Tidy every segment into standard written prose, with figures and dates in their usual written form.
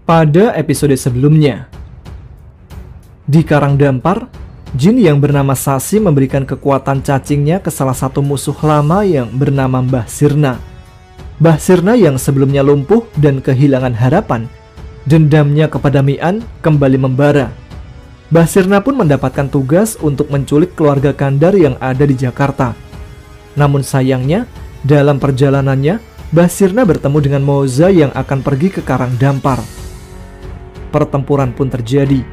Pada episode sebelumnya, di Karangdampar, jin yang bernama Sasi memberikan kekuatan cacingnya ke salah satu musuh lama yang bernama Mbah Sirna. Mbah Sirna yang sebelumnya lumpuh dan kehilangan harapan, dendamnya kepada Mian kembali membara. Mbah Sirna pun mendapatkan tugas untuk menculik keluarga Kandar yang ada di Jakarta. Namun sayangnya, dalam perjalanannya, Mbah Sirna bertemu dengan Moza yang akan pergi ke Karangdampar. Pertempuran pun terjadi.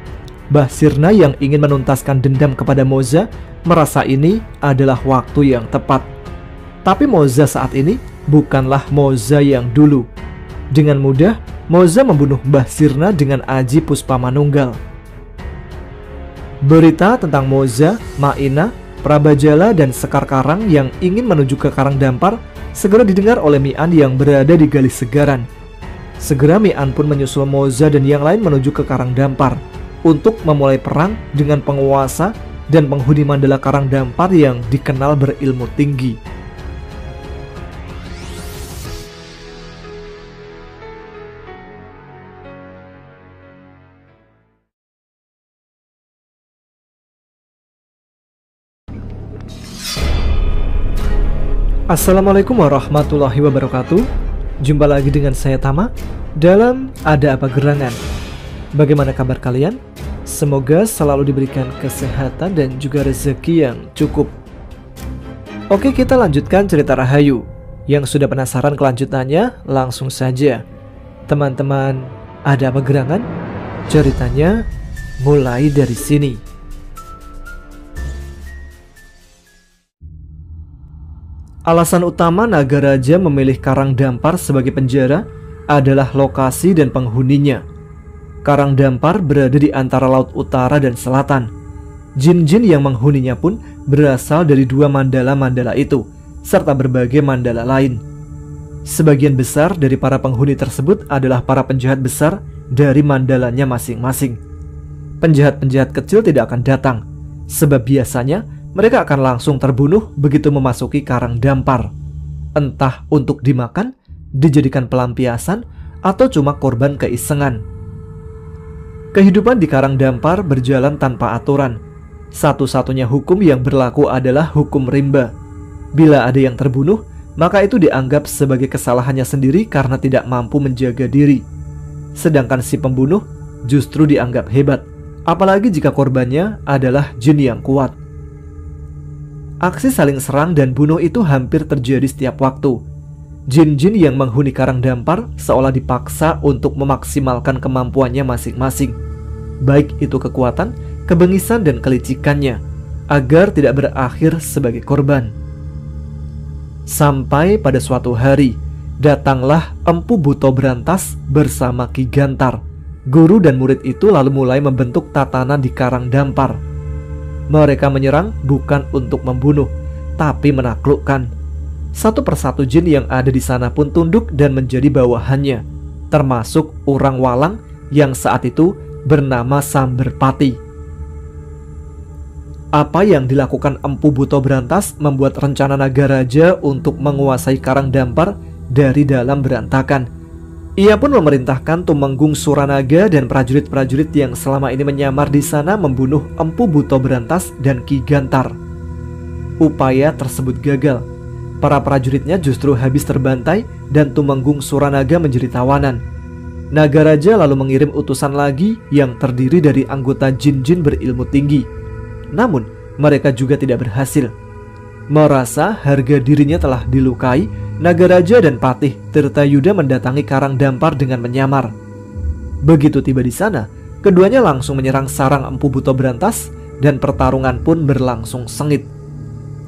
Mbah Sirna yang ingin menuntaskan dendam kepada Moza merasa ini adalah waktu yang tepat. Tapi Moza saat ini bukanlah Moza yang dulu. Dengan mudah, Moza membunuh Mbah Sirna dengan aji Puspamanunggal. Berita tentang Moza, Maina, Prabajala, dan Sekar Karang yang ingin menuju ke Karangdampar segera didengar oleh Mian yang berada di Galis Segaran. Segera Mian pun menyusul Moza dan yang lain menuju ke Karangdampar untuk memulai perang dengan penguasa dan penghuni Mandala Karangdampar yang dikenal berilmu tinggi. Assalamualaikum warahmatullahi wabarakatuh. Jumpa lagi dengan saya Tama dalam Ada Apa Gerangan. Bagaimana kabar kalian? Semoga selalu diberikan kesehatan dan juga rezeki yang cukup. Oke, kita lanjutkan cerita Rahayu. Yang sudah penasaran kelanjutannya, langsung saja. Teman-teman, Ada Apa Gerangan? Ceritanya mulai dari sini. Alasan utama Nagaraja memilih Karangdampar sebagai penjara adalah lokasi dan penghuninya. Karangdampar berada di antara laut utara dan selatan. Jin-jin yang menghuninya pun berasal dari dua mandala-mandala itu, serta berbagai mandala lain. Sebagian besar dari para penghuni tersebut adalah para penjahat besar dari mandalanya masing-masing. Penjahat-penjahat kecil tidak akan datang, sebab biasanya mereka akan langsung terbunuh begitu memasuki Karangdampar. Entah untuk dimakan, dijadikan pelampiasan, atau cuma korban keisengan. Kehidupan di Karangdampar berjalan tanpa aturan. Satu-satunya hukum yang berlaku adalah hukum rimba. Bila ada yang terbunuh, maka itu dianggap sebagai kesalahannya sendiri karena tidak mampu menjaga diri. Sedangkan si pembunuh justru dianggap hebat, apalagi jika korbannya adalah jin yang kuat. Aksi saling serang dan bunuh itu hampir terjadi setiap waktu. Jin-jin yang menghuni Karangdampar seolah dipaksa untuk memaksimalkan kemampuannya masing-masing, baik itu kekuatan, kebengisan, dan kelicikannya, agar tidak berakhir sebagai korban. Sampai pada suatu hari, datanglah Empu Buto Brantas bersama Ki Gantar. Guru dan murid itu lalu mulai membentuk tatanan di Karangdampar. Mereka menyerang bukan untuk membunuh, tapi menaklukkan. Satu persatu jin yang ada di sana pun tunduk dan menjadi bawahannya, termasuk Urang Walang yang saat itu bernama Samberpati. Apa yang dilakukan Empu Buto Brantas membuat rencana Nagaraja untuk menguasai Karangdampar dari dalam berantakan. Ia pun memerintahkan Tumenggung Suranaga dan prajurit-prajurit yang selama ini menyamar di sana membunuh Empu Buto Brantas dan Ki Gantar. Upaya tersebut gagal. Para prajuritnya justru habis terbantai dan Tumenggung Suranaga menjadi tawanan. Nagaraja lalu mengirim utusan lagi yang terdiri dari anggota jin-jin berilmu tinggi. Namun, mereka juga tidak berhasil. Merasa harga dirinya telah dilukai, Nagaraja dan Patih Tirtayuda mendatangi Karangdampar dengan menyamar. Begitu tiba di sana, keduanya langsung menyerang sarang Empu Buto Brantas dan pertarungan pun berlangsung sengit.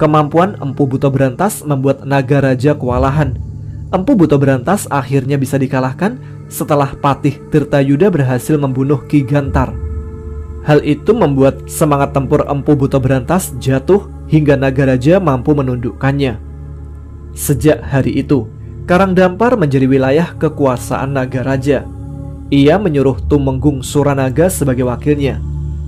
Kemampuan Empu Buto Brantas membuat Nagaraja kewalahan. Empu Buto Brantas akhirnya bisa dikalahkan setelah Patih Tirtayuda berhasil membunuh Ki Gantar. Hal itu membuat semangat tempur Empu Buto Brantas jatuh hingga Nagaraja mampu menundukkannya. Sejak hari itu, Karangdampar menjadi wilayah kekuasaan Nagaraja. Ia menyuruh Tumenggung Suranaga sebagai wakilnya.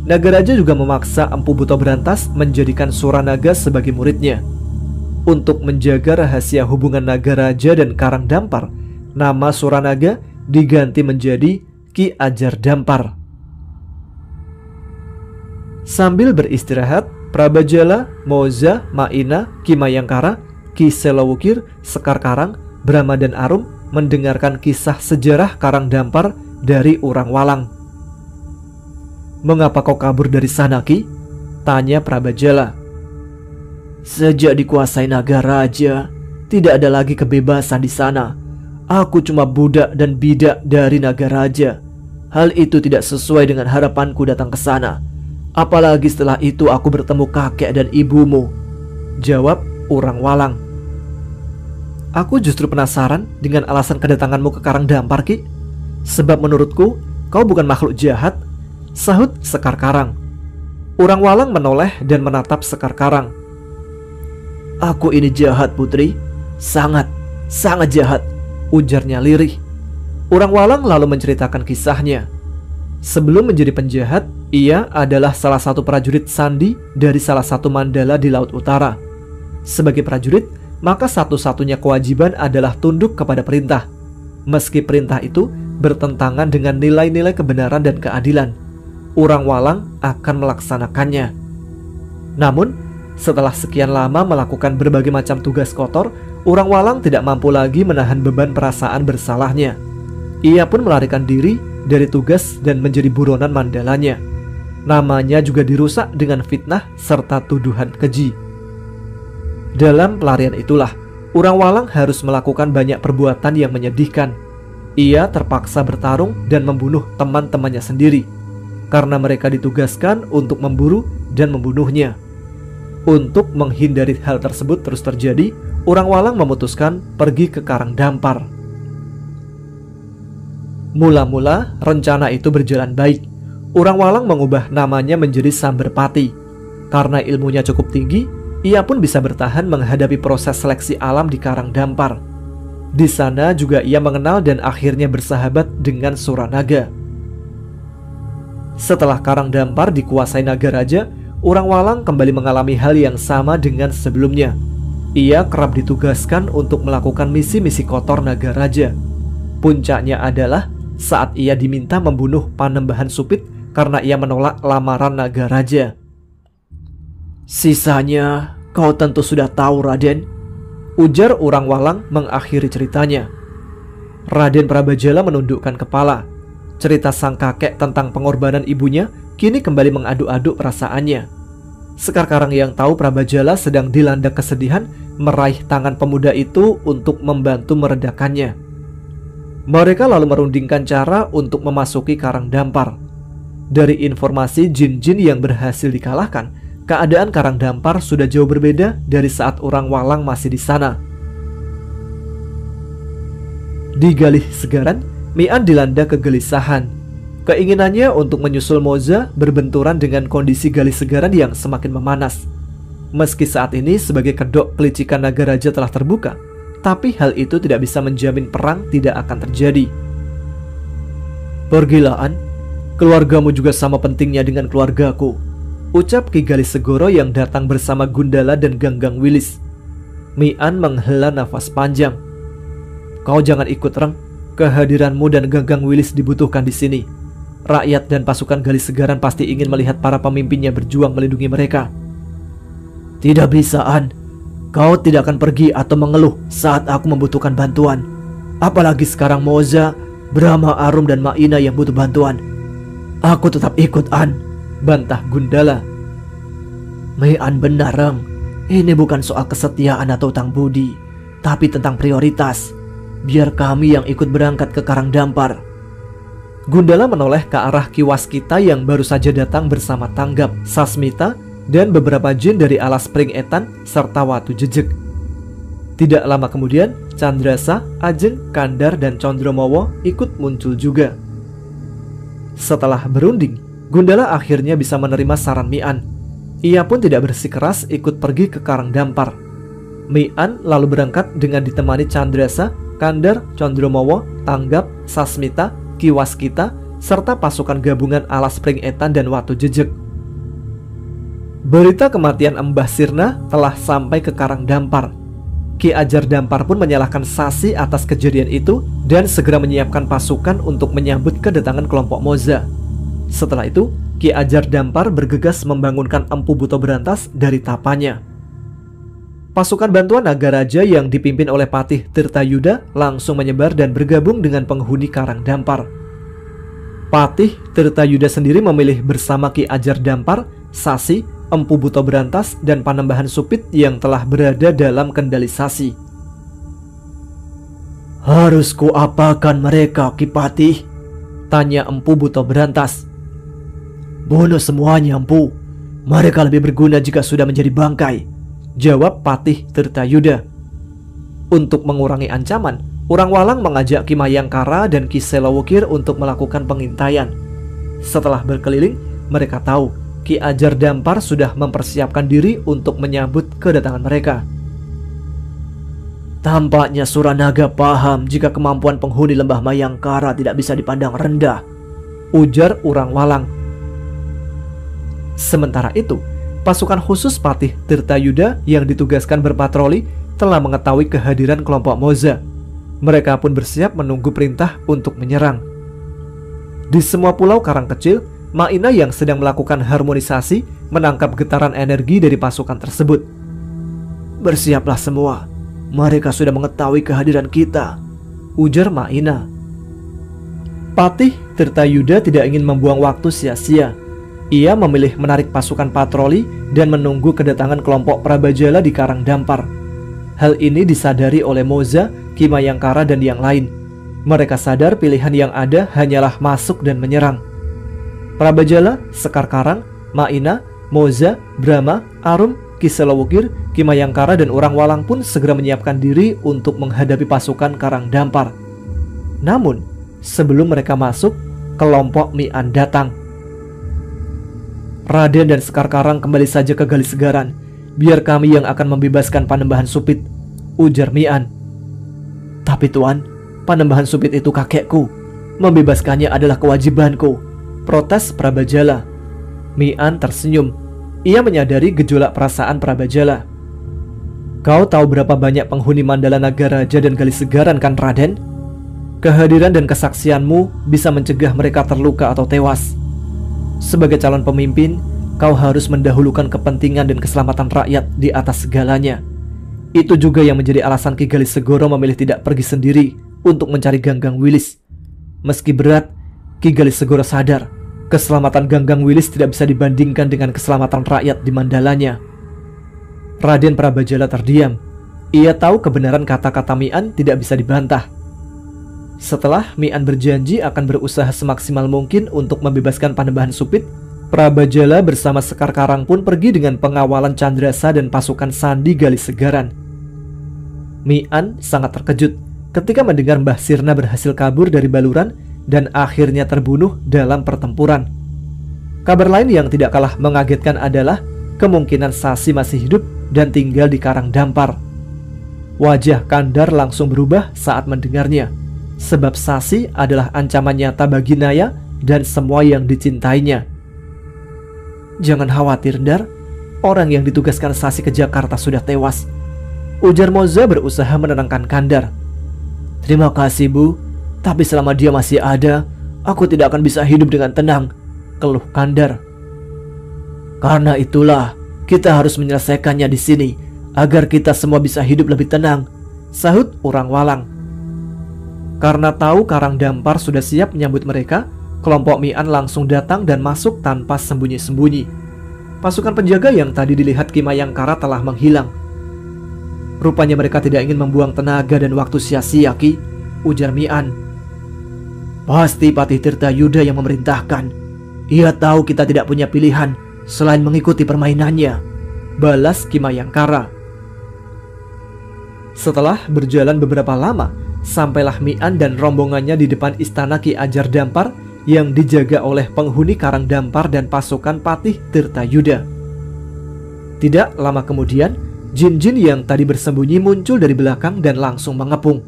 Nagaraja juga memaksa Empu Buto Brantas menjadikan Suranaga sebagai muridnya. Untuk menjaga rahasia hubungan Nagaraja dan Karangdampar, nama Suranaga diganti menjadi Ki Ajar Dampar. Sambil beristirahat, Prabajala, Moza, Maina, Ki Mayangkara, Ki Selowukir, Sekar Karang, Brahma dan Arum mendengarkan kisah sejarah Karang Dampar dari Urang Walang. "Mengapa kau kabur dari sana, Ki?" tanya Prabajala. "Sejak dikuasai naga raja, tidak ada lagi kebebasan di sana. Aku cuma budak dan bidak dari naga raja. Hal itu tidak sesuai dengan harapanku datang ke sana. Apalagi setelah itu aku bertemu kakek dan ibumu," jawab Urang Walang. "Aku justru penasaran dengan alasan kedatanganmu ke Karang Dampar, Ki. Sebab menurutku kau bukan makhluk jahat," sahut Sekar Karang. Urang Walang menoleh dan menatap Sekar Karang. "Aku ini jahat, Putri. Sangat jahat," ujarnya lirih. Urang Walang lalu menceritakan kisahnya. Sebelum menjadi penjahat, ia adalah salah satu prajurit sandi dari salah satu mandala di Laut Utara. Sebagai prajurit, maka satu-satunya kewajiban adalah tunduk kepada perintah, meski perintah itu bertentangan dengan nilai-nilai kebenaran dan keadilan. Urang Walang akan melaksanakannya. Namun, setelah sekian lama melakukan berbagai macam tugas kotor, Urang Walang tidak mampu lagi menahan beban perasaan bersalahnya. Ia pun melarikan diri dari tugas dan menjadi buronan mandalanya. Namanya juga dirusak dengan fitnah serta tuduhan keji. Dalam pelarian itulah, Urang Walang harus melakukan banyak perbuatan yang menyedihkan. Ia terpaksa bertarung dan membunuh teman-temannya sendiri, karena mereka ditugaskan untuk memburu dan membunuhnya. Untuk menghindari hal tersebut terus terjadi, Urang Walang memutuskan pergi ke Karang Dampar. Mula-mula rencana itu berjalan baik. Urang Walang mengubah namanya menjadi Samberpati. Karena ilmunya cukup tinggi, ia pun bisa bertahan menghadapi proses seleksi alam di Karang Dampar. Di sana juga ia mengenal dan akhirnya bersahabat dengan Suranaga. Setelah Karang Dampar dikuasai naga raja, Urang Walang kembali mengalami hal yang sama dengan sebelumnya. Ia kerap ditugaskan untuk melakukan misi-misi kotor naga raja. Puncaknya adalah saat ia diminta membunuh Panembahan Supit karena ia menolak lamaran naga raja. "Sisanya kau tentu sudah tahu, Raden," ujar Urang Walang mengakhiri ceritanya. Raden Prabajala menundukkan kepala. Cerita sang kakek tentang pengorbanan ibunya kini kembali mengaduk-aduk perasaannya. Sekar Karang yang tahu Prabajala sedang dilanda kesedihan meraih tangan pemuda itu untuk membantu meredakannya. Mereka lalu merundingkan cara untuk memasuki Karang Dampar. Dari informasi jin-jin yang berhasil dikalahkan, keadaan Karang Dampar sudah jauh berbeda dari saat Urang Walang masih di sana. Di Galih Segaran, Mian dilanda kegelisahan. Keinginannya untuk menyusul Moza berbenturan dengan kondisi Galih Segaran yang semakin memanas. Meski saat ini sebagai kedok kelicikan naga raja telah terbuka, tapi hal itu tidak bisa menjamin perang tidak akan terjadi. "Pergilah, An. Keluargamu juga sama pentingnya dengan keluargaku," ucap Ki Galih Segoro yang datang bersama Gundala dan Ganggang Wilis. Mian menghela nafas panjang. "Kau jangan ikut, Reng. Kehadiranmu dan Ganggang Wilis dibutuhkan di sini. Rakyat dan pasukan Galih Segaran pasti ingin melihat para pemimpinnya berjuang melindungi mereka." "Tidak bisa, An. Kau tidak akan pergi atau mengeluh saat aku membutuhkan bantuan. Apalagi sekarang Moza, Brahma, Arum, dan Maina yang butuh bantuan. Aku tetap ikut, An," bantah Gundala. "Mian benar, Reng. Ini bukan soal kesetiaan atau utang budi, tapi tentang prioritas. Biar kami yang ikut berangkat ke Karang Dampar." Gundala menoleh ke arah Ki Waskita yang baru saja datang bersama Tanggap, Sasmita, dan beberapa jin dari alas Pring Etan serta Watu Jejeg. Tidak lama kemudian, Chandrasa, Ajeng, Kandar, dan Condromowo ikut muncul juga. Setelah berunding, Gundala akhirnya bisa menerima saran Mian. Ia pun tidak bersikeras ikut pergi ke Karang Dampar. Mian lalu berangkat dengan ditemani Chandrasa, Kandar, Condromowo, Tanggap, Sasmita, Ki Waskita, serta pasukan gabungan alas Pring Etan dan Watu Jejeg. Berita kematian Mbah Sirna telah sampai ke Karang Dampar. Ki Ajar Dampar pun menyalahkan Sasi atas kejadian itu dan segera menyiapkan pasukan untuk menyambut kedatangan kelompok Moza. Setelah itu, Ki Ajar Dampar bergegas membangunkan Empu Buto Brantas dari tapanya. Pasukan bantuan naga raja yang dipimpin oleh Patih Tirtayuda langsung menyebar dan bergabung dengan penghuni Karang Dampar. Patih Tirtayuda sendiri memilih bersama Ki Ajar Dampar, Sasi, Empu Buto Brantas, dan Panembahan Supit yang telah berada dalam kendali Sasi. "Harus kuapakan mereka, Ki Patih?" tanya Empu Buto Brantas. "Bunuh semuanya, Empu. Mereka lebih berguna jika sudah menjadi bangkai," jawab Patih Tirtayuda. Untuk mengurangi ancaman, Urang Walang mengajak Ki Mayangkara dan Ki Selowukir untuk melakukan pengintaian. Setelah berkeliling, mereka tahu Ki Ajar Dampar sudah mempersiapkan diri untuk menyambut kedatangan mereka. "Tampaknya Suranaga paham jika kemampuan penghuni lembah Mayangkara tidak bisa dipandang rendah," ujar Urang Walang. Sementara itu, pasukan khusus Patih Tirtayuda yang ditugaskan berpatroli telah mengetahui kehadiran kelompok Moza. Mereka pun bersiap menunggu perintah untuk menyerang. Di semua pulau karang kecil, Maina yang sedang melakukan harmonisasi menangkap getaran energi dari pasukan tersebut. "Bersiaplah semua, mereka sudah mengetahui kehadiran kita," ujar Maina. Patih Tirtayuda tidak ingin membuang waktu sia-sia. Ia memilih menarik pasukan patroli dan menunggu kedatangan kelompok Prabajala di Karang Dampar. Hal ini disadari oleh Moza, Ki Mayangkara, dan yang lain. Mereka sadar pilihan yang ada hanyalah masuk dan menyerang. Prabajala, Sekar Karang, Maina, Moza, Brahma, Arum, Ki Selowukir, Ki Mayangkara, dan Urang Walang pun segera menyiapkan diri untuk menghadapi pasukan Karang Dampar. Namun, sebelum mereka masuk, kelompok Mi'an datang. "Raden dan Sekar Karang kembali saja ke Gali Segaran. Biar kami yang akan membebaskan Panembahan Supit," ujar Mi'an. "Tapi Tuan, Panembahan Supit itu kakekku. Membebaskannya adalah kewajibanku," protes Prabajala. Mi'an tersenyum. Ia menyadari gejolak perasaan Prabajala. "Kau tahu berapa banyak penghuni Mandala Naga Raja dan Gali Segaran kan, Raden? Kehadiran dan kesaksianmu bisa mencegah mereka terluka atau tewas. Sebagai calon pemimpin, kau harus mendahulukan kepentingan dan keselamatan rakyat di atas segalanya. Itu juga yang menjadi alasan Ki Gali Segoro memilih tidak pergi sendiri untuk mencari Ganggang Wilis. Meski berat, Ki Gali Segoro sadar keselamatan Ganggang Wilis tidak bisa dibandingkan dengan keselamatan rakyat di Mandalanya." Raden Prabajala terdiam. Ia tahu kebenaran kata-kata Mi'an tidak bisa dibantah. Setelah Mi'an berjanji akan berusaha semaksimal mungkin untuk membebaskan Panembahan Supit, Prabajala bersama Sekar Karang pun pergi dengan pengawalan Candrasa dan pasukan Sandi Gali Segaran. Mi'an sangat terkejut ketika mendengar Mbah Sirna berhasil kabur dari Baluran dan akhirnya terbunuh dalam pertempuran. Kabar lain yang tidak kalah mengagetkan adalah kemungkinan Sasi masih hidup dan tinggal di Karang Dampar. Wajah Kandar langsung berubah saat mendengarnya, sebab Sasi adalah ancaman nyata bagi Naya dan semua yang dicintainya. "Jangan khawatir, Ndar. Orang yang ditugaskan Sasi ke Jakarta sudah tewas," ujar Moza berusaha menenangkan Kandar. "Terima kasih, Bu. Tapi selama dia masih ada, aku tidak akan bisa hidup dengan tenang," keluh Kandar. "Karena itulah kita harus menyelesaikannya di sini agar kita semua bisa hidup lebih tenang," sahut Urang Walang. Karena tahu Karang Dampar sudah siap menyambut mereka, kelompok Mi'an langsung datang dan masuk tanpa sembunyi-sembunyi. Pasukan penjaga yang tadi dilihat Ki Mayangkara telah menghilang. "Rupanya mereka tidak ingin membuang tenaga dan waktu sia-sia, Ki," ujar Mi'an. "Pasti Patih Tirtayuda yang memerintahkan. Ia tahu kita tidak punya pilihan selain mengikuti permainannya," balas Ki Mayangkara. Setelah berjalan beberapa lama, sampailah Mi'an dan rombongannya di depan istana Ki Ajar Dampar yang dijaga oleh penghuni Karang Dampar dan pasukan Patih Tirtayuda. Tidak lama kemudian, jin-jin yang tadi bersembunyi muncul dari belakang dan langsung mengepung.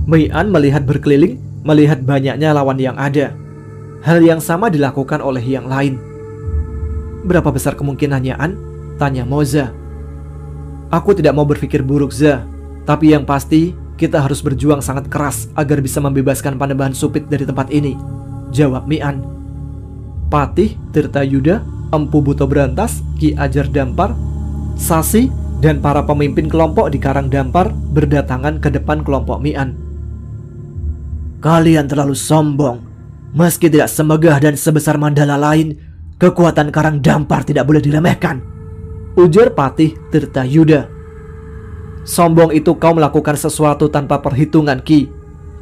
Mi'an melihat berkeliling, melihat banyaknya lawan yang ada. Hal yang sama dilakukan oleh yang lain. "Berapa besar kemungkinannya, An?" tanya Moza. Aku tidak mau berpikir buruk, Za. Tapi yang pasti, kita harus berjuang sangat keras agar bisa membebaskan Panembahan Supit dari tempat ini, jawab Mian. Patih Tirtayuda, Empu Buto Brantas, Ki Ajar Dampar, Sasi, dan para pemimpin kelompok di Karang Dampar berdatangan ke depan kelompok Mian. Kalian terlalu sombong. Meski tidak semegah dan sebesar Mandala lain, kekuatan Karang Dampar tidak boleh diremehkan, ujar Patih Tirtayuda. Sombong itu kau melakukan sesuatu tanpa perhitungan, Ki.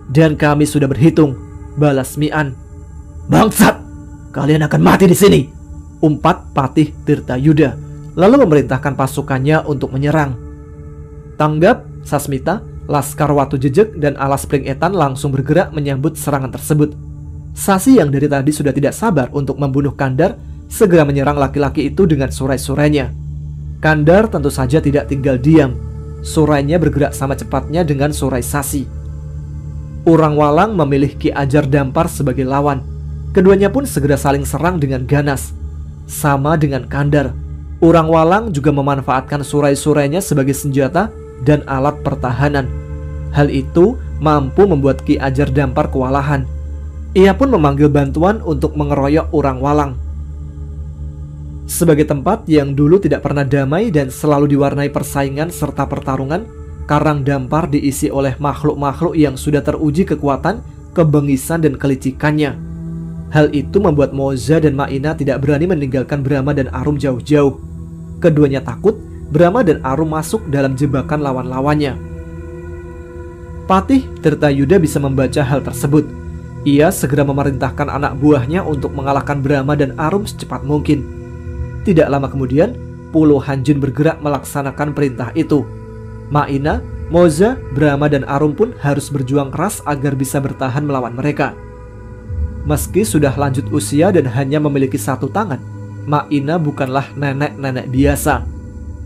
Dan kami sudah berhitung, balas Mian. Bangsat, kalian akan mati di sini, umpat Patih Tirtayuda, lalu memerintahkan pasukannya untuk menyerang. Tanggap, Sasmita, Laskar Watu Jejeg, dan Alas Pring Etan langsung bergerak menyambut serangan tersebut. Sasi yang dari tadi sudah tidak sabar untuk membunuh Kandar segera menyerang laki-laki itu dengan surai-surainya. Kandar tentu saja tidak tinggal diam. Surainya bergerak sama cepatnya dengan surai Sasi. Urang Walang memilih Ki Ajar Dampar sebagai lawan. Keduanya pun segera saling serang dengan ganas. Sama dengan Kandar, Urang Walang juga memanfaatkan surai-surainya sebagai senjata dan alat pertahanan. Hal itu mampu membuat Ki Ajar Dampar kewalahan. Ia pun memanggil bantuan untuk mengeroyok Urang Walang. Sebagai tempat yang dulu tidak pernah damai dan selalu diwarnai persaingan serta pertarungan, Karang Dampar diisi oleh makhluk-makhluk yang sudah teruji kekuatan, kebengisan, dan kelicikannya. Hal itu membuat Moza dan Maina tidak berani meninggalkan Brahma dan Arum jauh-jauh. Keduanya takut Brahma dan Arum masuk dalam jebakan lawan-lawannya. Patih Tirtayuda bisa membaca hal tersebut. Ia segera memerintahkan anak buahnya untuk mengalahkan Brahma dan Arum secepat mungkin. Tidak lama kemudian, puluhan jin bergerak melaksanakan perintah itu. Maina, Moza, Brahma, dan Arum pun harus berjuang keras agar bisa bertahan melawan mereka. Meski sudah lanjut usia dan hanya memiliki satu tangan, Maina bukanlah nenek-nenek biasa.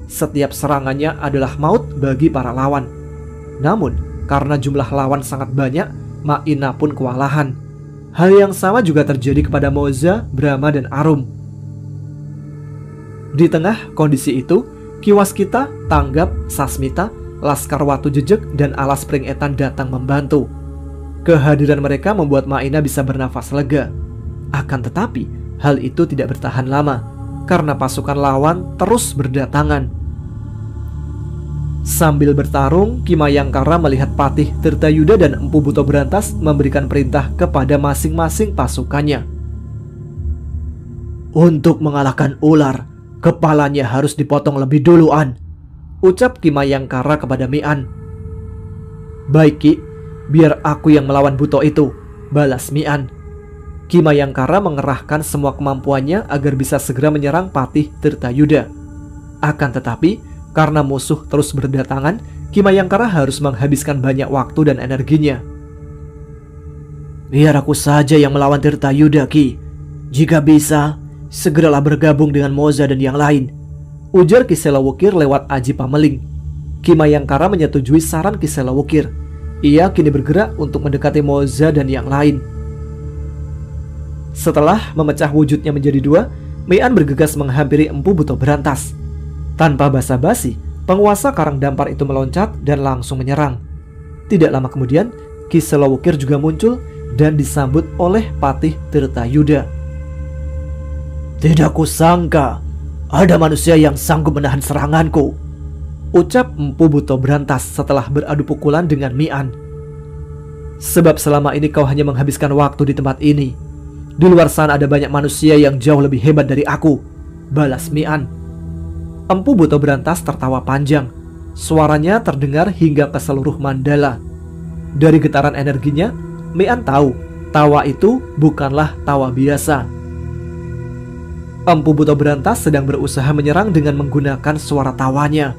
Setiap serangannya adalah maut bagi para lawan. Namun, karena jumlah lawan sangat banyak, Maina pun kewalahan. Hal yang sama juga terjadi kepada Moza, Brahma, dan Arum. Di tengah kondisi itu, Ki Waskita, Tanggap, Sasmita, Laskar Watu Jejeg, dan Alas Pring Etan datang membantu. Kehadiran mereka membuat Maina bisa bernafas lega. Akan tetapi, hal itu tidak bertahan lama, karena pasukan lawan terus berdatangan. Sambil bertarung, Ki Mayangkara melihat Patih Tirtayuda dan Empu Buto Brantas memberikan perintah kepada masing-masing pasukannya. Untuk mengalahkan ular, kepalanya harus dipotong lebih duluan, ucap Ki Mayangkara kepada Mian. Baik, Ki, biar aku yang melawan buto itu, balas Mian. Ki Mayangkara mengerahkan semua kemampuannya agar bisa segera menyerang Patih Tirtayuda. Akan tetapi, karena musuh terus berdatangan, Ki Mayangkara harus menghabiskan banyak waktu dan energinya. Biar aku saja yang melawan Tirtayuda, Ki. Jika bisa, segeralah bergabung dengan Moza dan yang lain, ujar Ki Selawukir lewat Aji Pameling. Ki Mayangkara menyetujui saran Ki Selawukir. Ia kini bergerak untuk mendekati Moza dan yang lain. Setelah memecah wujudnya menjadi dua, Mian bergegas menghampiri Empu Buto Brantas. Tanpa basa-basi, penguasa Karang Dampar itu meloncat dan langsung menyerang. Tidak lama kemudian, Ki Selawukir juga muncul dan disambut oleh Patih Tirtayuda. Tidak kusangka ada manusia yang sanggup menahan seranganku, ucap Empu Buto Brantas setelah beradu pukulan dengan Mian. Sebab selama ini kau hanya menghabiskan waktu di tempat ini. Di luar sana ada banyak manusia yang jauh lebih hebat dari aku, balas Mian. Empu Buto Brantas tertawa panjang. Suaranya terdengar hingga ke seluruh Mandala. Dari getaran energinya, Mian tahu tawa itu bukanlah tawa biasa. Empu Buto Brantas sedang berusaha menyerang dengan menggunakan suara tawanya.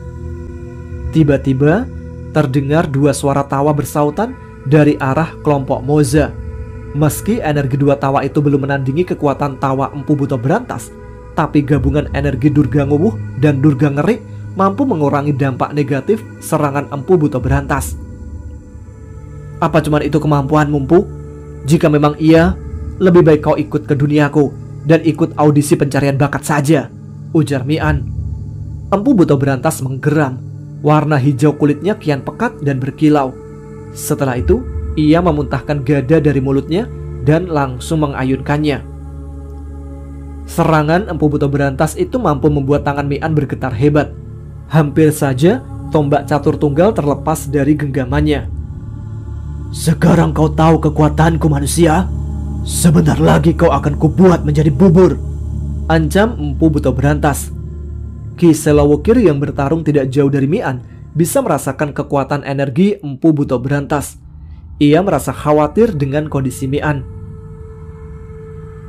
Tiba-tiba terdengar dua suara tawa bersautan dari arah kelompok Moza. Meski energi dua tawa itu belum menandingi kekuatan tawa Empu Buto Brantas, tapi gabungan energi Durga Nguwuh dan Durga Ngerik mampu mengurangi dampak negatif serangan Empu Buto Brantas. Apa cuma itu kemampuanmu, Empu? Jika memang iya, lebih baik kau ikut ke duniaku dan ikut audisi pencarian bakat saja, ujar Mian. Empu Buto Brantas menggeram. Warna hijau kulitnya kian pekat dan berkilau. Setelah itu, ia memuntahkan gada dari mulutnya dan langsung mengayunkannya. Serangan Empu Buto Berantas itu mampu membuat tangan Mian bergetar hebat. Hampir saja tombak catur tunggal terlepas dari genggamannya. "Sekarang kau tahu kekuatanku, manusia. Sebentar lagi kau akan kubuat menjadi bubur," ancam Empu Buto Berantas. Ki Selawukir yang bertarung tidak jauh dari Mian bisa merasakan kekuatan energi Empu Buto Berantas. Ia merasa khawatir dengan kondisi Mian.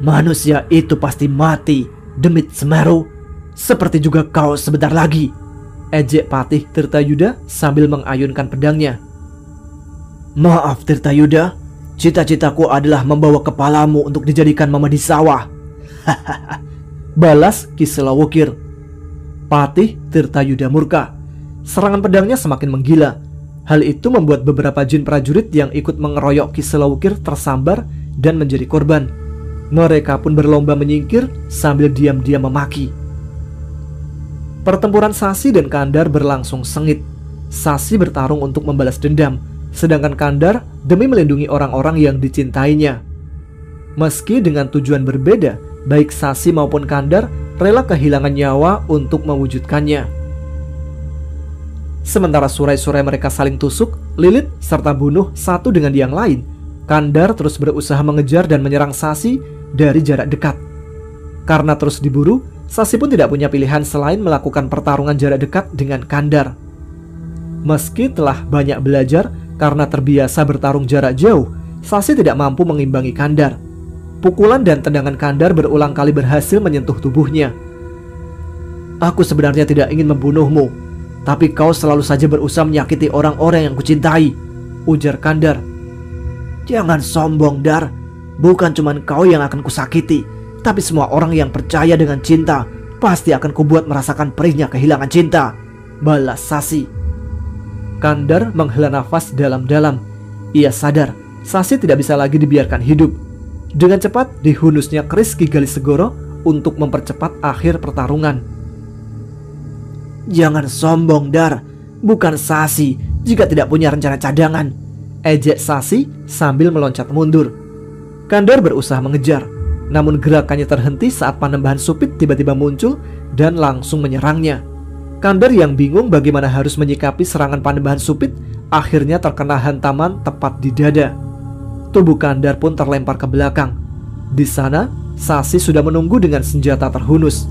"Manusia itu pasti mati, demit Semeru. Seperti juga kau sebentar lagi," ejek Patih Tirtayuda sambil mengayunkan pedangnya. "Maaf Tirtayuda, cita-citaku adalah membawa kepalamu untuk dijadikan memedi sawah," balas Ki Selawukir. Patih Tirtayuda murka. Serangan pedangnya semakin menggila. Hal itu membuat beberapa jin prajurit yang ikut mengeroyok Ki Selawukir tersambar dan menjadi korban. Mereka pun berlomba menyingkir sambil diam-diam memaki. Pertempuran Sasi dan Kandar berlangsung sengit. Sasi bertarung untuk membalas dendam, sedangkan Kandar demi melindungi orang-orang yang dicintainya. Meski dengan tujuan berbeda, baik Sasi maupun Kandar rela kehilangan nyawa untuk mewujudkannya. Sementara surai-surai mereka saling tusuk, lilit, serta bunuh satu dengan yang lain, Kandar terus berusaha mengejar dan menyerang Sasi dari jarak dekat. Karena terus diburu, Sasi pun tidak punya pilihan selain melakukan pertarungan jarak dekat dengan Kandar. Meski telah banyak belajar karena terbiasa bertarung jarak jauh, Sasi tidak mampu mengimbangi Kandar. Pukulan dan tendangan Kandar berulang kali berhasil menyentuh tubuhnya. "Aku sebenarnya tidak ingin membunuhmu, tapi kau selalu saja berusaha menyakiti orang-orang yang kucintai," ujar Kandar. "Jangan sombong, Dar. Bukan cuma kau yang akan kusakiti, tapi semua orang yang percaya dengan cinta pasti akan kubuat merasakan perihnya kehilangan cinta," balas Sasi. Kandar menghela nafas dalam-dalam. Ia sadar Sasi tidak bisa lagi dibiarkan hidup. Dengan cepat dihunusnya keris Ki Galih-Segoro untuk mempercepat akhir pertarungan. "Jangan sombong, Dar. Bukan Sasi jika tidak punya rencana cadangan," ejek Sasi sambil meloncat mundur. Kandar berusaha mengejar, namun gerakannya terhenti saat Panembahan Supit tiba-tiba muncul dan langsung menyerangnya. Kandar yang bingung bagaimana harus menyikapi serangan Panembahan Supit akhirnya terkena hantaman tepat di dada. Tubuh Kandar pun terlempar ke belakang. Di sana, Sasi sudah menunggu dengan senjata terhunus.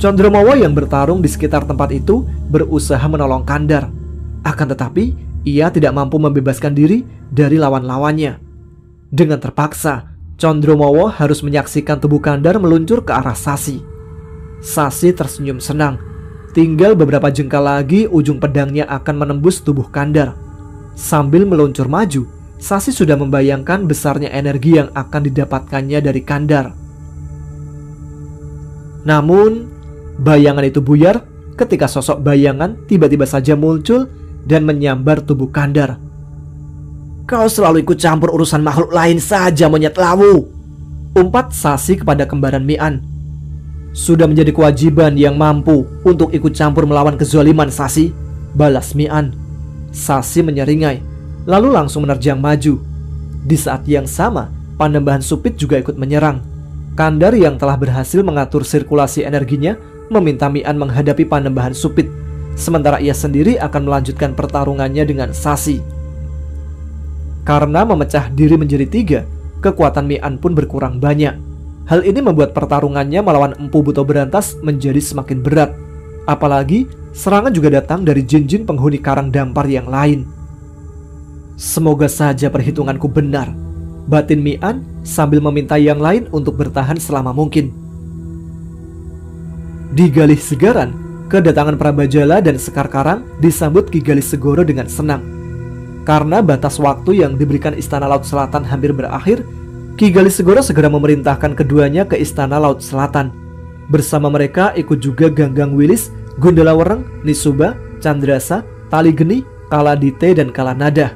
Condromowo yang bertarung di sekitar tempat itu berusaha menolong Kandar. Akan tetapi, ia tidak mampu membebaskan diri dari lawan-lawannya. Dengan terpaksa, Condromowo harus menyaksikan tubuh Kandar meluncur ke arah Sasi. Sasi tersenyum senang. Tinggal beberapa jengkal lagi ujung pedangnya akan menembus tubuh Kandar. Sambil meluncur maju, Sasi sudah membayangkan besarnya energi yang akan didapatkannya dari Kandar. Namun, bayangan itu buyar ketika sosok bayangan tiba-tiba saja muncul dan menyambar tubuh Kandar. "Kau selalu ikut campur urusan makhluk lain saja, monyet lawu," umpat Sasi kepada kembaran Mian. "Sudah menjadi kewajiban yang mampu untuk ikut campur melawan kezaliman, Sasi," balas Mian. Sasi menyeringai, lalu langsung menerjang maju. Di saat yang sama, Panembahan Supit juga ikut menyerang. Kandar yang telah berhasil mengatur sirkulasi energinya meminta Mian menghadapi Panembahan Supit, sementara ia sendiri akan melanjutkan pertarungannya dengan Sasi. Karena memecah diri menjadi 3, kekuatan Mian pun berkurang banyak. Hal ini membuat pertarungannya melawan Empu Buto Berantas menjadi semakin berat. Apalagi serangan juga datang dari jin-jin penghuni karang dampar yang lain. "Semoga saja perhitunganku benar," batin Mian sambil meminta yang lain untuk bertahan selama mungkin. Di Galih Segaran, kedatangan Prabajala dan Sekar Karang disambut Ki Galih-Segoro dengan senang. Karena batas waktu yang diberikan Istana Laut Selatan hampir berakhir, Ki Galih-Segoro segera memerintahkan keduanya ke Istana Laut Selatan. Bersama mereka ikut juga Ganggang Wilis, Gundala Wereng, Nisuba, Candrasa, Taligeni, Kaladite, dan Kalanadah.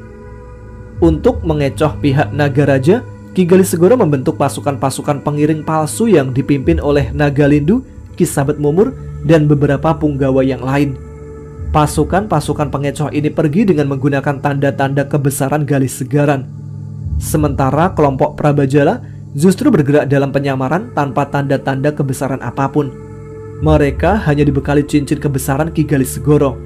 Untuk mengecoh pihak Nagaraja, Ki Galih-Segoro membentuk pasukan-pasukan pengiring palsu yang dipimpin oleh Nagalindu, Ki Sabet Mumur, dan beberapa punggawa yang lain. Pasukan-pasukan pengecoh ini pergi dengan menggunakan tanda-tanda kebesaran Galis Segaran. Sementara kelompok Prabajala justru bergerak dalam penyamaran tanpa tanda-tanda kebesaran apapun. Mereka hanya dibekali cincin kebesaran Ki Galis Segoro.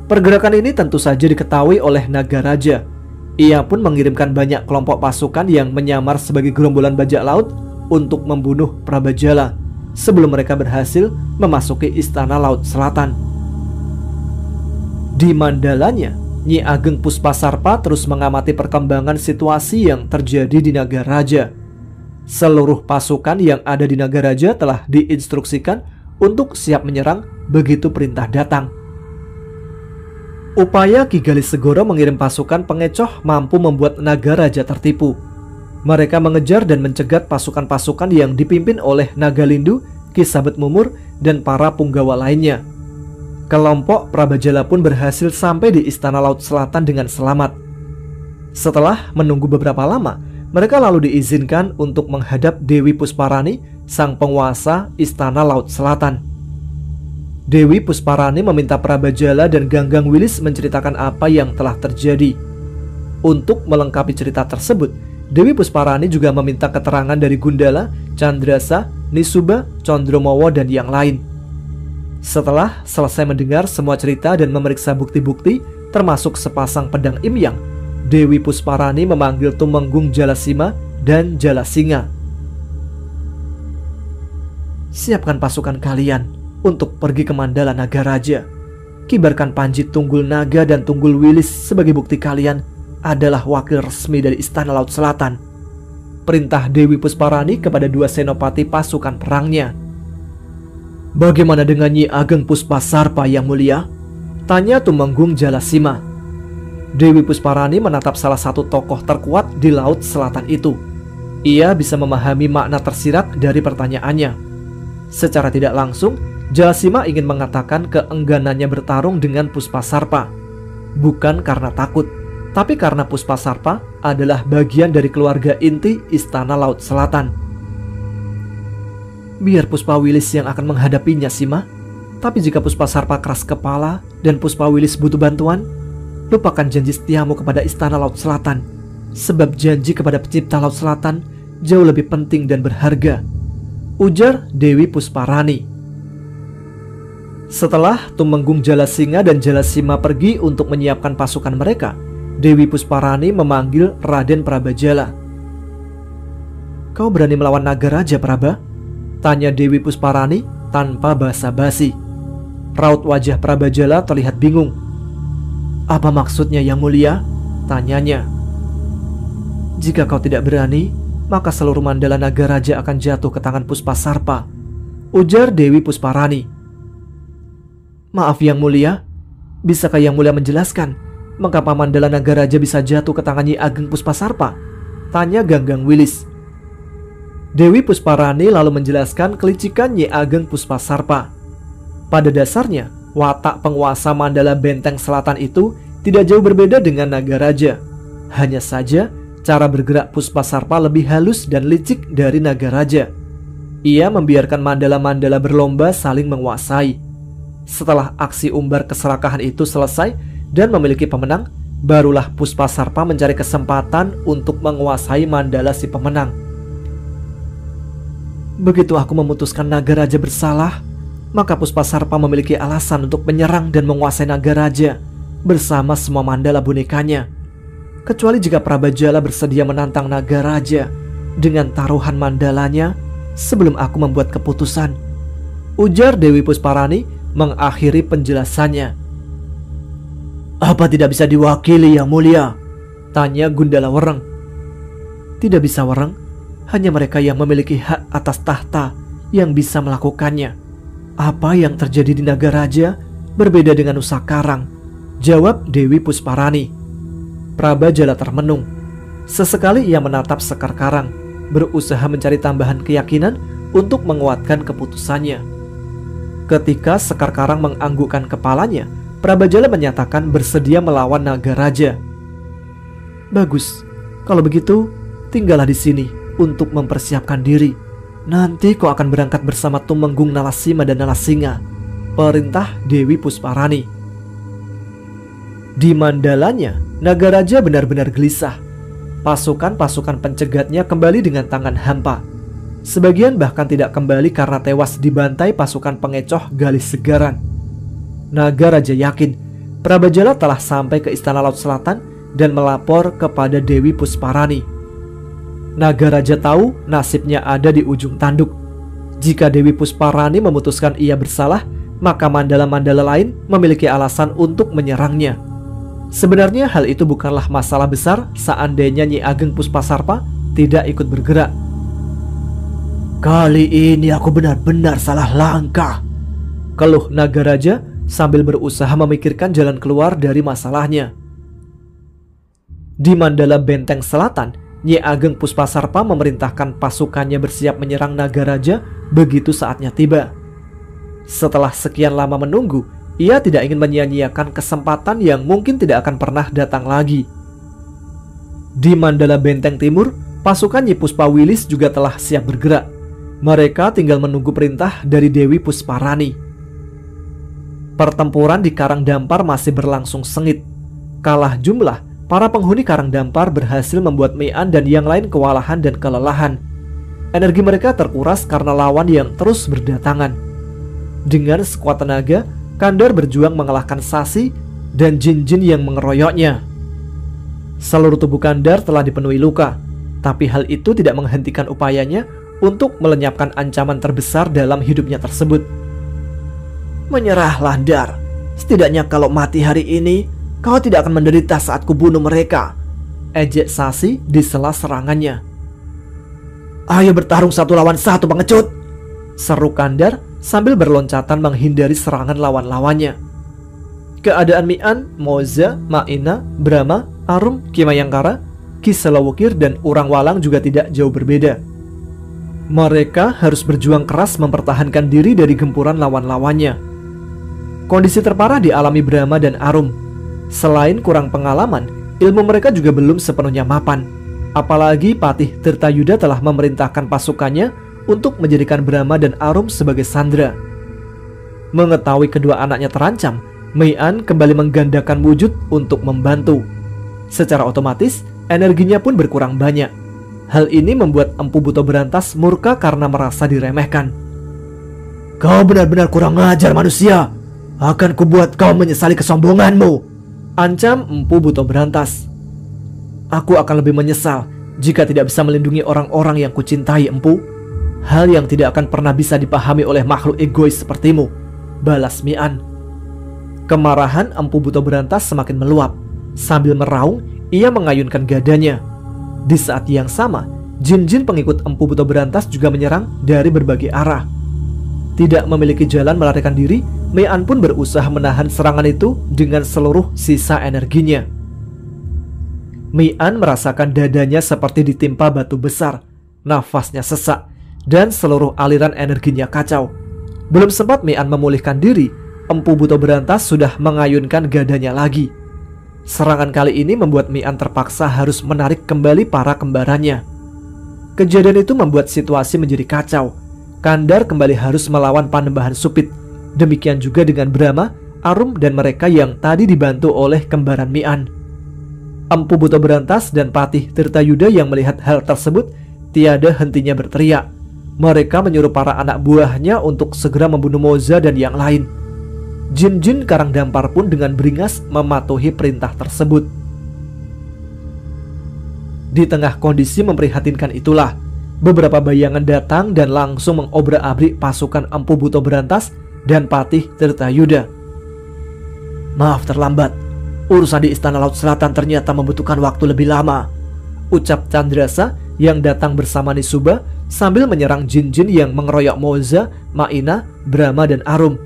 Pergerakan ini tentu saja diketahui oleh Nagaraja. Ia pun mengirimkan banyak kelompok pasukan yang menyamar sebagai gerombolan bajak laut untuk membunuh Prabajala sebelum mereka berhasil memasuki Istana Laut Selatan. Di Mandalanya, Nyi Ageng Puspasarpa terus mengamati perkembangan situasi yang terjadi di Nagaraja. Seluruh pasukan yang ada di Nagaraja telah diinstruksikan untuk siap menyerang begitu perintah datang. Upaya Ki Galis Segoro mengirim pasukan pengecoh mampu membuat Nagaraja tertipu. Mereka mengejar dan mencegat pasukan-pasukan yang dipimpin oleh Nagalindu, Ki Sabet Mumur, dan para punggawa lainnya. Kelompok Prabajala pun berhasil sampai di Istana Laut Selatan dengan selamat. Setelah menunggu beberapa lama, mereka lalu diizinkan untuk menghadap Dewi Pusparani, sang penguasa Istana Laut Selatan. Dewi Pusparani meminta Prabajala dan Ganggang Wilis menceritakan apa yang telah terjadi. Untuk melengkapi cerita tersebut, Dewi Pusparani juga meminta keterangan dari Gundala, Chandrasa, Nisuba, Condromowo, dan yang lain. Setelah selesai mendengar semua cerita dan memeriksa bukti-bukti, termasuk sepasang pedang Imyang, Dewi Pusparani memanggil Tumenggung Jalasima dan Jalasinga. Siapkan pasukan kalian untuk pergi ke Mandala Nagaraja. Kibarkan panji Tunggul Naga dan Tunggul Wilis sebagai bukti kalian adalah wakil resmi dari Istana Laut Selatan. Perintah Dewi Pusparani kepada dua senopati pasukan perangnya. Bagaimana dengan Nyi Ageng Puspasarpa yang mulia? Tanya Tumenggung Jalasima. Dewi Pusparani menatap salah satu tokoh terkuat di Laut Selatan itu. Ia bisa memahami makna tersirat dari pertanyaannya. Secara tidak langsung, Jalasima ingin mengatakan keengganannya bertarung dengan Puspasarpa. Bukan karena takut, tapi karena Puspasarpa adalah bagian dari keluarga inti Istana Laut Selatan. Biar Puspawilis yang akan menghadapinya, Sima. Tapi jika Puspasarpa keras kepala dan Puspawilis butuh bantuan, lupakan janji setiamu kepada Istana Laut Selatan. Sebab janji kepada Pencipta Laut Selatan jauh lebih penting dan berharga, ujar Dewi Pusparani. Setelah Tumenggung Jalasinga dan Jalasima pergi untuk menyiapkan pasukan mereka, Dewi Pusparani memanggil Raden Prabajala. Kau berani melawan Nagaraja, Praba? Tanya Dewi Pusparani tanpa basa-basi. Raut wajah Prabajala terlihat bingung. Apa maksudnya yang mulia? Tanyanya. Jika kau tidak berani, maka seluruh Mandala Nagaraja akan jatuh ke tangan Puspasarpa, ujar Dewi Pusparani. Maaf yang mulia, bisakah yang mulia menjelaskan mengapa Mandala Nagaraja bisa jatuh ke tangan Nyi Ageng Puspasarpa? Tanya Ganggang Wilis. Dewi Pusparani lalu menjelaskan kelicikan Nyi Ageng Puspasarpa. Pada dasarnya, watak penguasa Mandala Benteng Selatan itu tidak jauh berbeda dengan Nagaraja. Hanya saja, cara bergerak Puspasarpa lebih halus dan licik dari Nagaraja. Ia membiarkan Mandala-Mandala berlomba saling menguasai. Setelah aksi umbar keserakahan itu selesai dan memiliki pemenang, barulah Puspasarpa mencari kesempatan untuk menguasai Mandala si pemenang. Begitu aku memutuskan Nagaraja bersalah, maka Puspasarpa memiliki alasan untuk menyerang dan menguasai Nagaraja bersama semua Mandala bonekanya. Kecuali jika Prabajala bersedia menantang Nagaraja dengan taruhan Mandalanya sebelum aku membuat keputusan, ujar Dewi Pusparani mengakhiri penjelasannya. Apa tidak bisa diwakili yang mulia? Tanya Gundala Wereng. Tidak bisa, Wereng. Hanya mereka yang memiliki hak atas tahta yang bisa melakukannya. Apa yang terjadi di Nagaraja berbeda dengan Nusa Karang, jawab Dewi Pusparani. Prabajala termenung. Sesekali ia menatap Sekar Karang, berusaha mencari tambahan keyakinan untuk menguatkan keputusannya. Ketika Sekar Karang menganggukkan kepalanya, Prabajala menyatakan bersedia melawan Nagaraja. Bagus, kalau begitu tinggallah di sini untuk mempersiapkan diri. Nanti kau akan berangkat bersama Tumenggung Nalasima dan Nalasinga. perintah Dewi Pusparani. Di Mandalanya, naga raja benar-benar gelisah. Pasukan-pasukan pencegatnya kembali dengan tangan hampa. Sebagian bahkan tidak kembali karena tewas dibantai pasukan pengecoh Galis Segaran. Naga raja yakin Prabajala telah sampai ke Istana Laut Selatan dan melapor kepada Dewi Pusparani. Naga raja tahu nasibnya ada di ujung tanduk. Jika Dewi Pusparani memutuskan ia bersalah, maka mandala-mandala lain memiliki alasan untuk menyerangnya. Sebenarnya hal itu bukanlah masalah besar seandainya Nyi Ageng Puspasarpa tidak ikut bergerak. Kali ini aku benar-benar salah langkah, keluh naga raja sambil berusaha memikirkan jalan keluar dari masalahnya. Di Mandala Benteng Selatan, Nyi Ageng Puspasarpa memerintahkan pasukannya bersiap menyerang naga raja begitu saatnya tiba. Setelah sekian lama menunggu, ia tidak ingin menyia-nyiakan kesempatan yang mungkin tidak akan pernah datang lagi. Di Mandala Benteng Timur, pasukan Nyi Puspawilis juga telah siap bergerak. Mereka tinggal menunggu perintah dari Dewi Pusparani. Pertempuran di Karangdampar masih berlangsung sengit. Kalah jumlah, para penghuni Karangdampar berhasil membuat Mian dan yang lain kewalahan dan kelelahan. Energi mereka terkuras karena lawan yang terus berdatangan. Dengan sekuat tenaga, Kandar berjuang mengalahkan Sasi dan jin-jin yang mengeroyoknya. Seluruh tubuh Kandar telah dipenuhi luka, tapi hal itu tidak menghentikan upayanya untuk melenyapkan ancaman terbesar dalam hidupnya tersebut. Menyerahlah, Dar. Setidaknya kalau mati hari ini, kau tidak akan menderita saat kubunuh mereka, ejek Sasi di sela serangannya. Ayo bertarung 1 lawan 1, pengecut, seru Kandar sambil berloncatan menghindari serangan lawan-lawannya. Keadaan Mian, Moza, Maina, Brahma, Arum, Kimayangkara, Kiselawukir dan Urang Walang juga tidak jauh berbeda. Mereka harus berjuang keras mempertahankan diri dari gempuran lawan-lawannya. Kondisi terparah dialami Brahma dan Arum. Selain kurang pengalaman, ilmu mereka juga belum sepenuhnya mapan. Apalagi Patih Tirtayuda telah memerintahkan pasukannya untuk menjadikan Brahma dan Arum sebagai sandera. Mengetahui kedua anaknya terancam, Mian kembali menggandakan wujud untuk membantu. Secara otomatis, energinya pun berkurang banyak. Hal ini membuat Empu Buto Berantas murka karena merasa diremehkan. Kau benar-benar kurang ajar, manusia. Akan kubuat kau menyesali kesombonganmu, ancam Empu Buto Berantas. Aku akan lebih menyesal jika tidak bisa melindungi orang-orang yang kucintai, Empu. Hal yang tidak akan pernah bisa dipahami oleh makhluk egois sepertimu, balas Mian. Kemarahan Empu Buto Berantas semakin meluap. Sambil meraung, ia mengayunkan gadanya. Di saat yang sama, jin-jin pengikut Empu Buto Berantas juga menyerang dari berbagai arah. Tidak memiliki jalan melarikan diri, Mian pun berusaha menahan serangan itu dengan seluruh sisa energinya. Mian merasakan dadanya seperti ditimpa batu besar. Nafasnya sesak dan seluruh aliran energinya kacau. Belum sempat Mian memulihkan diri, Empu Buto Berantas sudah mengayunkan gadanya lagi. Serangan kali ini membuat Mian terpaksa harus menarik kembali para kembarannya. Kejadian itu membuat situasi menjadi kacau. Kandar kembali harus melawan Panembahan Supit. Demikian juga dengan Brahma, Arum dan mereka yang tadi dibantu oleh kembaran Mian. Empu Buto Berantas dan Patih Tirtayuda yang melihat hal tersebut tiada hentinya berteriak. Mereka menyuruh para anak buahnya untuk segera membunuh Moza dan yang lain. Jin-jin Karangdampar pun dengan beringas mematuhi perintah tersebut. Di tengah kondisi memprihatinkan itulah, beberapa bayangan datang dan langsung mengobrak-abrik pasukan Empu Buto Berantas dan Patih Tirtayuda. Maaf terlambat, urusan di Istana Laut Selatan ternyata membutuhkan waktu lebih lama, ucap Chandrasa yang datang bersama Nisuba sambil menyerang jin-jin yang mengeroyok Moza, Maina, Brahma dan Arum.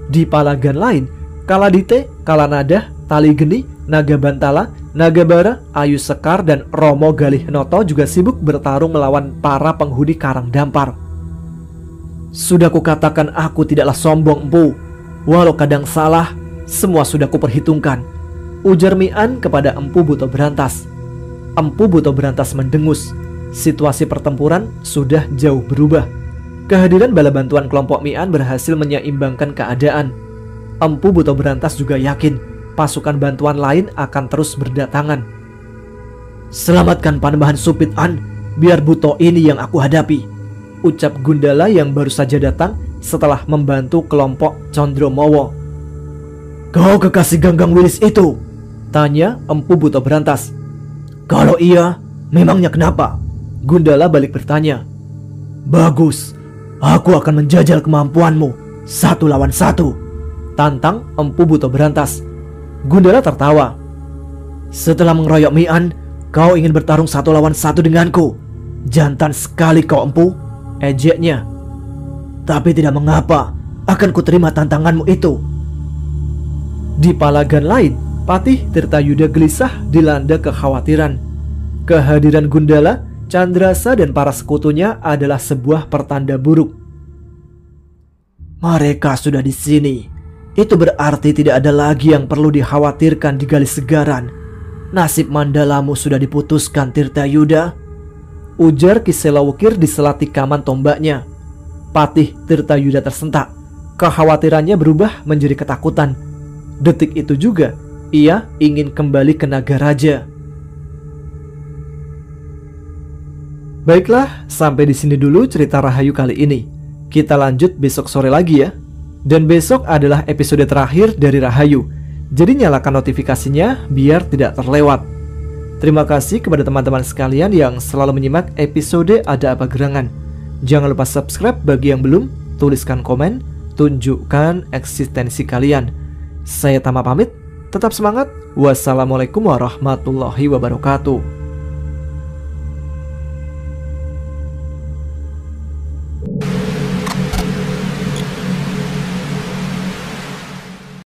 Di palagan lain, Kaladite, Kalanadah, Taligeni, Naga Bantala, Naga Bara, Ayu Sekar dan Romo Galih Noto juga sibuk bertarung melawan para penghuni Karangdampar. Sudah kukatakan aku tidaklah sombong, Empu. Walau kadang salah, semua sudah kuperhitungkan, ujar Mian kepada Empu Buto Berantas. Empu Buto Berantas mendengus. Situasi pertempuran sudah jauh berubah. Kehadiran bala bantuan kelompok Mi'an berhasil menyeimbangkan keadaan. Empu Buto Berantas juga yakin pasukan bantuan lain akan terus berdatangan. Selamatkan Panembahan Supit An, biar Buto ini yang aku hadapi, ucap Gundala yang baru saja datang setelah membantu kelompok Condromowo. Kau kekasih Ganggang Wilis itu? Tanya Empu Buto Berantas. Kalau iya, memangnya kenapa? Gundala balik bertanya. Bagus, aku akan menjajal kemampuanmu 1 lawan 1, tantang Empu Buto Berantas. Gundala tertawa. Setelah mengeroyok Mi'an, kau ingin bertarung 1 lawan 1 denganku? Jantan sekali kau, Empu, ejeknya. Tapi tidak mengapa, akan kuterima tantanganmu itu. Di palagan lain, Patih Tirtayuda gelisah dilanda kekhawatiran. Kehadiran Gundala, Candrasa dan para sekutunya adalah sebuah pertanda buruk. Mereka sudah di sini. Itu berarti tidak ada lagi yang perlu dikhawatirkan di Galis Segaran. Nasib Mandalamu sudah diputuskan, Tirtayuda, ujar Ki Selawukir di sela tikaman tombaknya. Patih Tirtayuda tersentak. Kekhawatirannya berubah menjadi ketakutan. Detik itu juga ia ingin kembali ke Nagaraja. Baiklah, sampai di sini dulu cerita Rahayu kali ini. Kita lanjut besok sore lagi ya. Dan besok adalah episode terakhir dari Rahayu. Jadi nyalakan notifikasinya biar tidak terlewat. Terima kasih kepada teman-teman sekalian yang selalu menyimak episode Ada Apa Gerangan. Jangan lupa subscribe bagi yang belum, tuliskan komen, tunjukkan eksistensi kalian. Saya Tama pamit, tetap semangat. Wassalamualaikum warahmatullahi wabarakatuh.